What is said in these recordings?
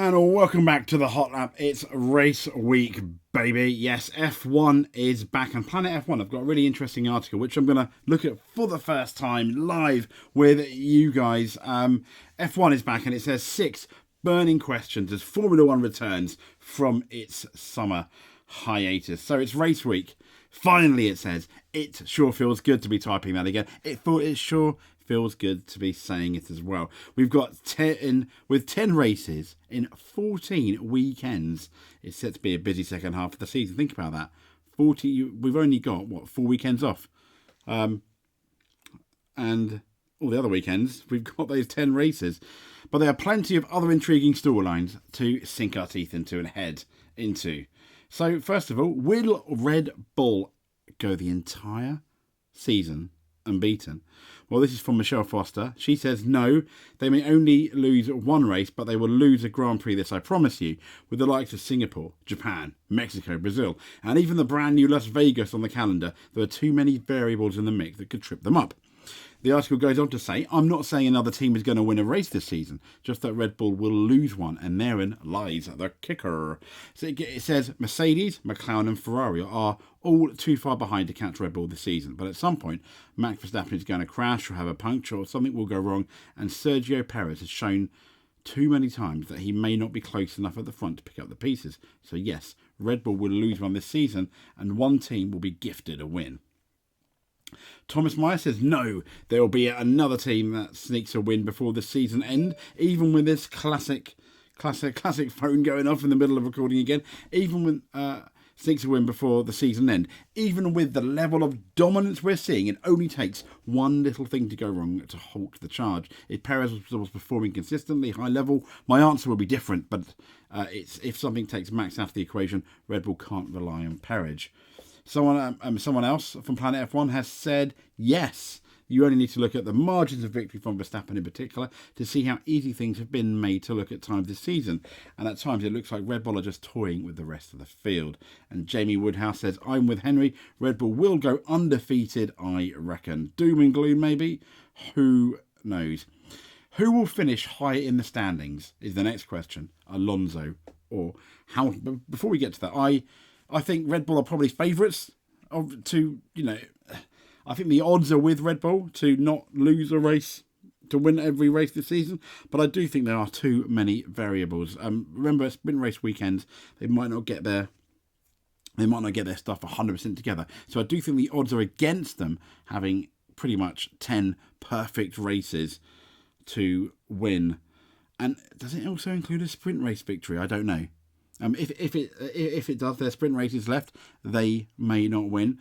And welcome back to the Hot Lap. It's race week, baby. Yes, F1 is back. And Planet F1, I've got a really interesting article, which I'm going to look at for the first time live with you guys. F1 is back, and it says 6 burning questions as Formula One returns from its summer hiatus. So it's race week. Finally, it says. It sure feels good to be typing that again. It sure feels good to be saying it as well. We've got 10 races in 14 weekends. It's set to be a busy second half of the season. Think about that. We've only got 4 weekends off, and all the other weekends we've got those 10 races. But there are plenty of other intriguing storylines to sink our teeth into and head into. So first of all, will Red Bull go the entire season unbeaten? Well, this is from Michelle Foster. She says, no, they may only lose one race, but they will lose a Grand Prix, this I promise you, with the likes of Singapore, Japan, Mexico, Brazil, and even the brand new Las Vegas on the calendar. There are too many variables in the mix that could trip them up. The article goes on to say, I'm not saying another team is going to win a race this season, just that Red Bull will lose one, and therein lies the kicker. So it says Mercedes, McLaren and Ferrari are all too far behind to catch Red Bull this season, but at some point, Max Verstappen is going to crash or have a puncture or something will go wrong, and Sergio Perez has shown too many times that he may not be close enough at the front to pick up the pieces. So yes, Red Bull will lose one this season, and one team will be gifted a win. Thomas Meyer says, no, there will be another team that sneaks a win before the season end, even with this classic phone going off in the middle of recording again, even with sneaks a win before the season end. Even with the level of dominance we're seeing, it only takes one little thing to go wrong to halt the charge. If Perez was performing consistently high level, my answer will be different, but if something takes Max out of the equation, Red Bull can't rely on Perez. Someone else from Planet F1 has said, yes, you only need to look at the margins of victory from Verstappen in particular to see how easy things have been made to look at times this season. And at times it looks like Red Bull are just toying with the rest of the field. And Jamie Woodhouse says, I'm with Henry. Red Bull will go undefeated, I reckon. Doom and gloom, maybe? Who knows? Who will finish high in the standings is the next question. Alonso or Hamilton. But before we get to that, I think Red Bull are probably favourites I think the odds are with Red Bull to not lose a race, to win every race this season. But I do think there are too many variables. Remember, sprint race weekends, they might not get their stuff 100% together. So I do think the odds are against them having pretty much 10 perfect races to win. And does it also include a sprint race victory? I don't know. If it does, their sprint races left, they may not win.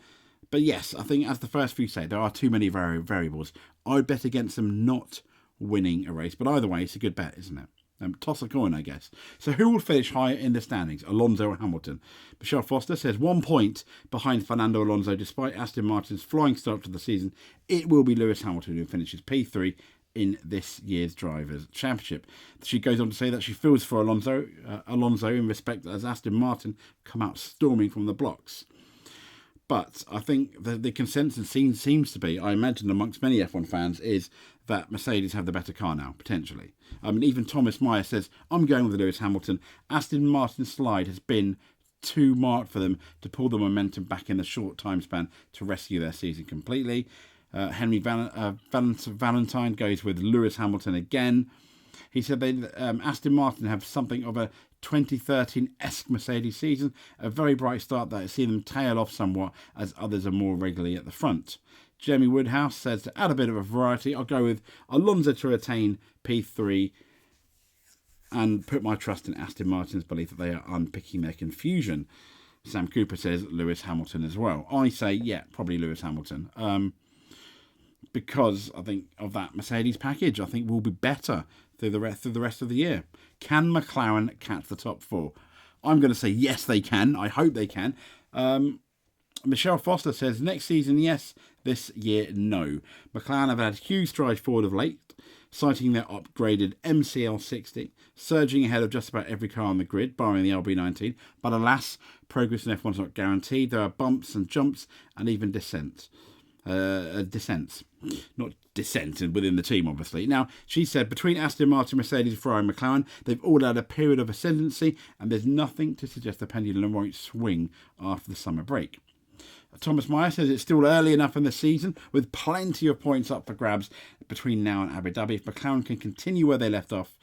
But yes, I think as the first few say, there are too many variables. I'd bet against them not winning a race. But either way, it's a good bet, isn't it? Toss a coin, I guess. So who will finish higher in the standings, Alonso or Hamilton? Michelle Foster says 1 point behind Fernando Alonso. Despite Aston Martin's flying start to the season, it will be Lewis Hamilton who finishes P3 in this year's Drivers' Championship. She goes on to say that she feels for Alonso in respect as Aston Martin come out storming from the blocks. But I think the consensus seems to be, I imagine amongst many F1 fans, is that Mercedes have the better car now, potentially. Even Thomas Meyer says, I'm going with Lewis Hamilton. Aston Martin's slide has been too marked for them to pull the momentum back in the short time span to rescue their season completely. Henry Valentine goes with Lewis Hamilton again. He said Aston Martin have something of a 2013-esque Mercedes season, a very bright start that has seen them tail off somewhat as others are more regularly at the front. Jamie Woodhouse says to add a bit of a variety, I'll go with Alonso to retain P3 and put my trust in Aston Martin's belief that they are unpicking their confusion. Sam Cooper says Lewis Hamilton as well. I say, yeah, probably Lewis Hamilton. Because I think of that Mercedes package, I think will be better through the rest of the year. Can McLaren catch the top 4? I'm going to say yes, they can. I hope they can. Michelle Foster says next season, yes. This year, no. McLaren have had huge strides forward of late, citing their upgraded MCL60, surging ahead of just about every car on the grid, barring the LB19. But alas, progress in F1 is not guaranteed. There are bumps and jumps and even descent. dissents. Not dissent within the team, obviously. Now, she said, between Aston Martin, Mercedes, Ferrari and McLaren, they've all had a period of ascendancy, and there's nothing to suggest the pendulum won't swing after the summer break. Thomas Meyer says it's still early enough in the season, with plenty of points up for grabs between now and Abu Dhabi. If McLaren can continue where they left off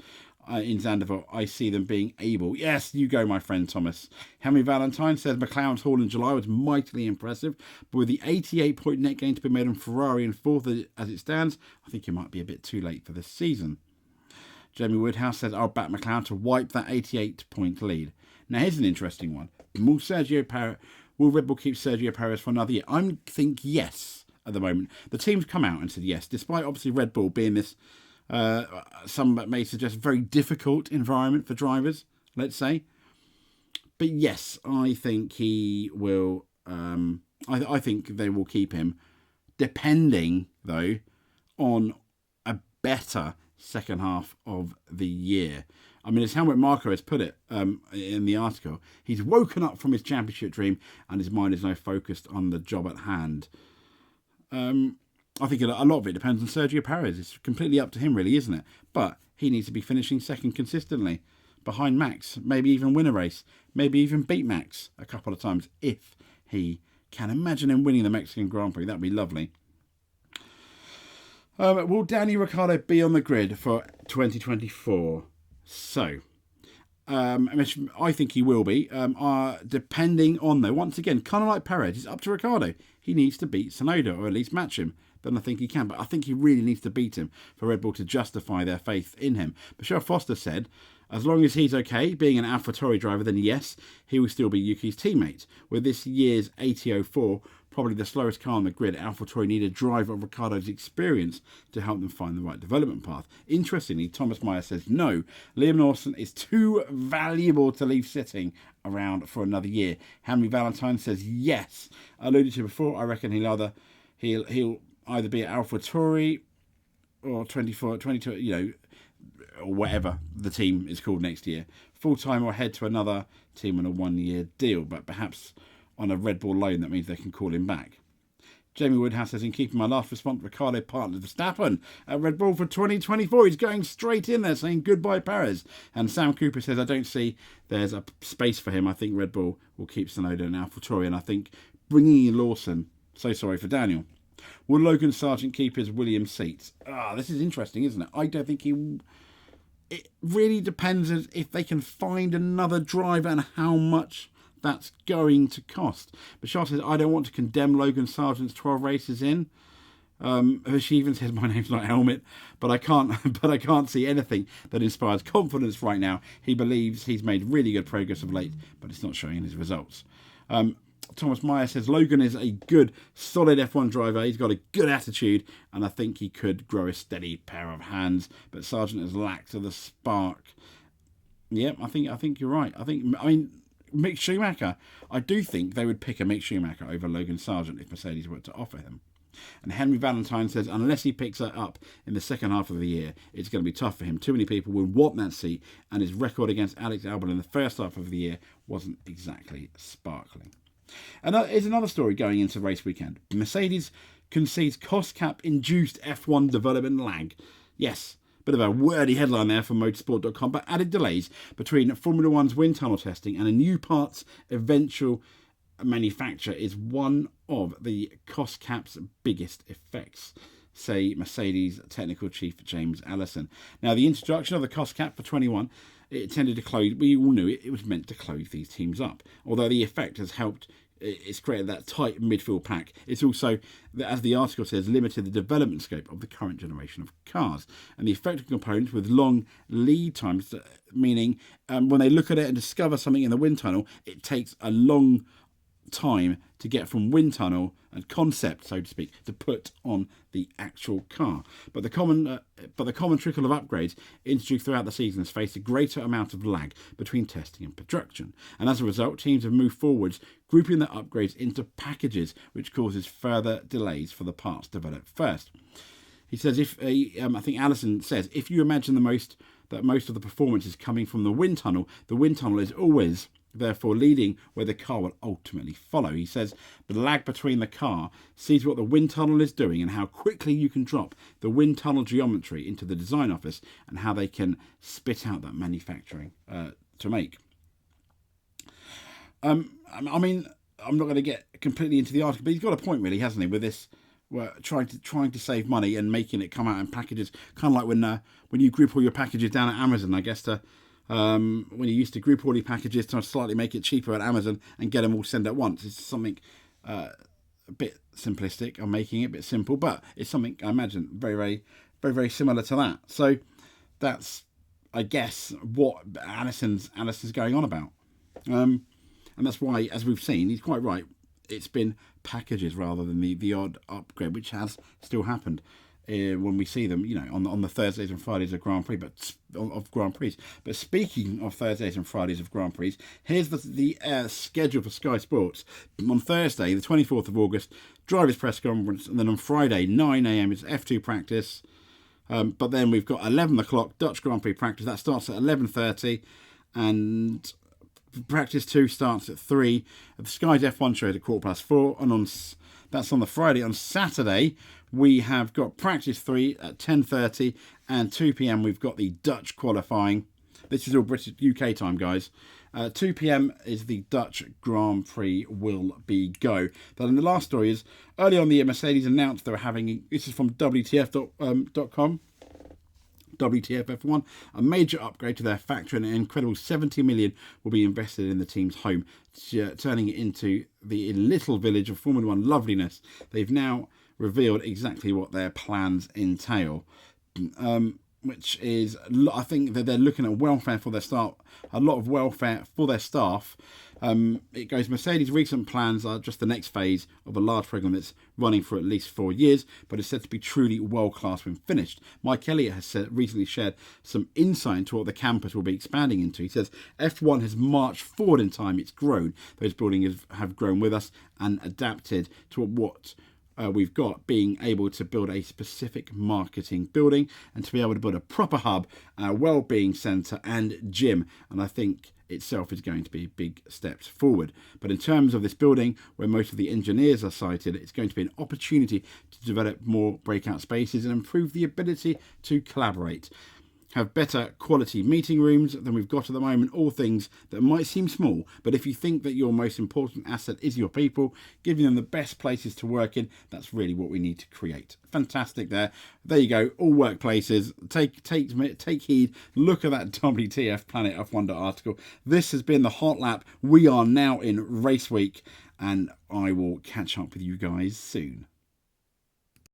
in Zandvoort, I see them being able. Yes, you go, my friend Thomas. Henry Valentine says McLaren's haul in July was mightily impressive, but with the 88-point net gain to be made on Ferrari and fourth as it stands, I think it might be a bit too late for this season. Jamie Woodhouse says, I'll back McLaren to wipe that 88-point lead. Now, here's an interesting one. Will Red Bull keep Sergio Perez for another year? I think yes at the moment. The team's come out and said yes, despite obviously Red Bull being this, some may suggest, very difficult environment for drivers, let's say. But yes, I think he will. I think they will keep him, depending, though, on a better second half of the year. I mean, as Helmut Marko has put it in the article, he's woken up from his championship dream and his mind is now focused on the job at hand. I think a lot of it depends on Sergio Perez. It's completely up to him, really, isn't it? But he needs to be finishing second consistently, behind Max, maybe even win a race, maybe even beat Max a couple of times if he can. Imagine him winning the Mexican Grand Prix. That'd be lovely. Will Danny Ricciardo be on the grid for 2024? So, I think he will be, depending on, though, once again, kind of like Perez, it's up to Ricciardo. He needs to beat Tsunoda, or at least match him. Then I think he can, but I think he really needs to beat him for Red Bull to justify their faith in him. Michelle Foster said, as long as he's okay being an AlphaTauri driver, then yes, he will still be Yuki's teammate. With this year's AT04, probably the slowest car on the grid, AlphaTauri need a driver of Ricciardo's experience to help them find the right development path. Interestingly, Thomas Meyer says no, Liam Lawson is too valuable to leave sitting around for another year. Henry Valentine says yes. I alluded to before, I reckon he'll either be at AlphaTauri or 22, or whatever the team is called next year, full-time, or head to another team on a one-year deal, but perhaps on a Red Bull loan. That means they can call him back. Jamie Woodhouse says, in keeping my last response, Ricciardo partnered Verstappen at Red Bull for 2024. He's going straight in there saying goodbye Perez. And Sam Cooper says, I don't see there's a space for him. I think Red Bull will keep Tsunoda and AlphaTauri, and I think bringing in Lawson, so sorry for Daniel. Will Logan Sargent keep his Williams seat? This is interesting, isn't it? I don't think he... It really depends if they can find another driver and how much that's going to cost. Bashar says, I don't want to condemn Logan Sargent's 12 races in. She even says, my name's not Helmet, but I can't see anything that inspires confidence right now. He believes he's made really good progress of late, but it's not showing in his results. Thomas Meyer says, Logan is a good, solid F1 driver. He's got a good attitude, and I think he could grow a steady pair of hands, but Sargent has lacked the spark. Yeah, I think you're right. I mean, Mick Schumacher, I do think they would pick a Mick Schumacher over Logan Sargent if Mercedes were to offer him. And Henry Valentine says, unless he picks that up in the second half of the year, it's going to be tough for him. Too many people will want that seat, and his record against Alex Albon in the first half of the year wasn't exactly sparkling. And here's another story going into race weekend. Mercedes concedes cost cap induced F1 development lag. Yes, bit of a wordy headline there from motorsport.com, but added delays between Formula One's wind tunnel testing and a new part's eventual manufacture is one of the cost cap's biggest effects, say Mercedes technical chief James Allison. Now, the introduction of the cost cap for 21, it tended to close, we all knew it was meant to close these teams up, although the effect has helped. It's created that tight midfield pack. It's also, as the article says, limited the development scope of the current generation of cars. And the effective components with long lead times, meaning when they look at it and discover something in the wind tunnel, it takes a long time to get from wind tunnel and concept, so to speak, to put on the actual car. But the common trickle of upgrades introduced throughout the season has faced a greater amount of lag between testing and production. And as a result, teams have moved forwards, grouping their upgrades into packages, which causes further delays for the parts developed first. He says, I think Allison says, if you imagine that most of the performance is coming from the wind tunnel is always therefore leading where the car will ultimately follow. He says the lag between the car sees what the wind tunnel is doing and how quickly you can drop the wind tunnel geometry into the design office and how they can spit out that manufacturing to make. I mean, I'm not going to get completely into the article, but he's got a point, really, hasn't he, with this? We're trying to save money and making it come out in packages, kind of like when you group all your packages down at Amazon, I guess, when you used to group all your packages to slightly make it cheaper at Amazon and get them all sent at once. It's something a bit simplistic. I'm making it a bit simple, but it's something I imagine very, very, very, very similar to that. So that's, I guess, what Alison's going on about. And that's why, as we've seen, he's quite right. It's been packages rather than the odd upgrade, which has still happened when we see them, on the Thursdays and Fridays of Grand Prix, of Grand Prix. But speaking of Thursdays and Fridays of Grand Prix, here's the schedule for Sky Sports. On Thursday, the 24th of August, drivers' press conference, and then on Friday, 9 a.m. it's F2 practice. But then we've got 11 o'clock Dutch Grand Prix practice. That starts at 11:30, and practice 2 starts at 3. The Sky's F1 show is at 4:15, and that's on the Friday. On Saturday, we have got practice 3 at 10:30, and 2 p.m. we've got the Dutch qualifying. This is all British UK time, guys. 2 p.m. is the Dutch Grand Prix will be go. Then in the last story is early on the year, Mercedes announced they were having, this is from WTF.com. WTF F1, a major upgrade to their factory, and an incredible 70 million will be invested in the team's home, turning it into the little village of Formula One loveliness. They've now revealed exactly what their plans entail, which is, I think that they're looking at welfare for their staff, a lot of welfare for their staff. It goes, Mercedes' recent plans are just the next phase of a large program that's running for at least 4 years, but is said to be truly world-class when finished. Mike Elliott has recently shared some insight into what the campus will be expanding into. He says, F1 has marched forward in time. It's grown. Those buildings have grown with us and adapted to what we've got, being able to build a specific marketing building and to be able to build a proper hub, well-being centre and gym. And I think itself is going to be big steps forward. But in terms of this building, where most of the engineers are sited, it's going to be an opportunity to develop more breakout spaces and improve the ability to collaborate. Have better quality meeting rooms than we've got at the moment, all things that might seem small, but if you think that your most important asset is your people, giving them the best places to work in, that's really what we need to create. Fantastic there. There you go, all workplaces. Take heed, look at that WTF Planet F1 article. This has been the Hot Lap. We are now in race week, and I will catch up with you guys soon.